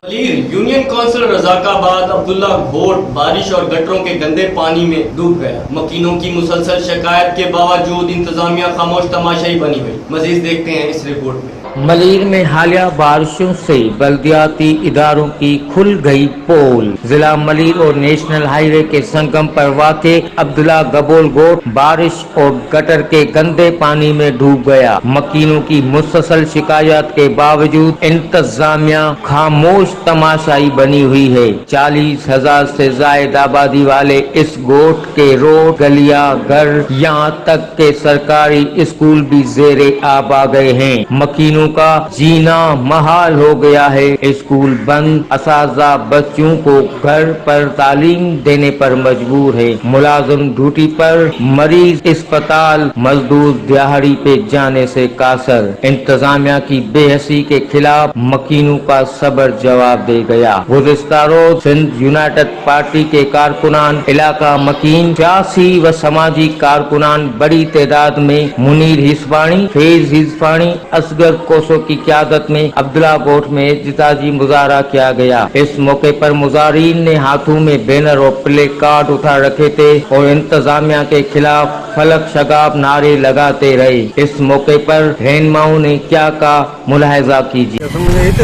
Malir union council Razaqabad Abdullah घोट बारिश और गटरों के गंदे पानी में डूब गया। मकीनों की मुसलसल शिकायत के बावजूद इंतजामिया खामोश तमाशाई बनी हुई। मजीद देखते हैं इस रिपोर्ट में। मलीर में हालिया बारिशों से बल्दियाती इदारों की खुल गई पोल। जिला मलीर और नेशनल हाईवे के संगम पर वाक़े अब्दुल्ला गबोल गोट बारिश और गटर के गंदे पानी में डूब गया। मकीनों की मुसलसल शिकायत के बावजूद इंतजामिया खामोश तमाशाई बनी हुई है। 40,000 से जायद आबादी वाले इस गोट के रोड, गलियां, घर, यहाँ तक के सरकारी स्कूल भी जेरे आब आ गए हैं। मकीनों का जीना महाल हो गया है। स्कूल बंद, असाजा बच्चों को घर पर तालीम देने पर मजबूर है। मुलाजिम ड्यूटी पर, मरीज अस्पताल, मजदूर दिहाड़ी पे जाने से कासर। इंतजामिया की बेहसी के खिलाफ मकीनों का सबर जवाब दे गया। गुज़िश्ता रोज सिंध यूनाइटेड पार्टी के कारकुनान, इलाका मकीन, सियासी व समाजी कारकुनान बड़ी तादाद में मुनीर हिस्वानी, फैज हिस्वानी, असगर कोसो की क़यादत में अब्दुल्ला गोट में एहतजाजी मुजाहरा किया गया। इस मौके पर मुजाहिरीन ने हाथों में बैनर और प्ले कार्ड उठा रखे थे और इंतजामिया के खिलाफ फलक शगाब नारे लगाते रहे। इस मौके पर रहनुमाओं ने क्या कहा, मुलाहिजा कीजिए।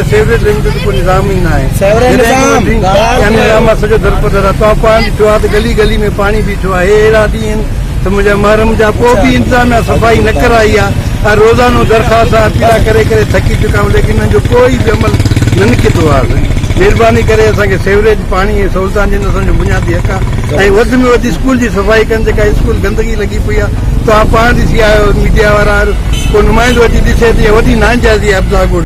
सेवरेज लिमिटेड को निजाम ही ना है। सॼो दरपदर आहे। पानी थियो आहे त गली गली में पानी बीठो आहे। अहिड़ा ॾींहं त मुंहिंजा महरम जा पोइ बि इंतजामिया सफ़ाई न कराई आहे। रोज़ानो दरख़्वास्त अपीला करे करे थकी चुका आहियूं, लेकिन हिन जो कोई बि अमल न निकितो आहे। महिरबानी करे असांखे सेवरेज पाणी ऐं सहूलियत ॾियनि, असांजो बुनियादी हक़ आहे। ऐं वधि में वधि स्कूल जी सफ़ाई कनि। जेका स्कूल गंदगी लॻी पई आहे, तव्हां पाण ॾिसी आयो मीडिया वारा, को नुमाइंदो अची ॾिसे थी, वॾी नाइंजाइज़ी आहे अब्दुल्ला गोट।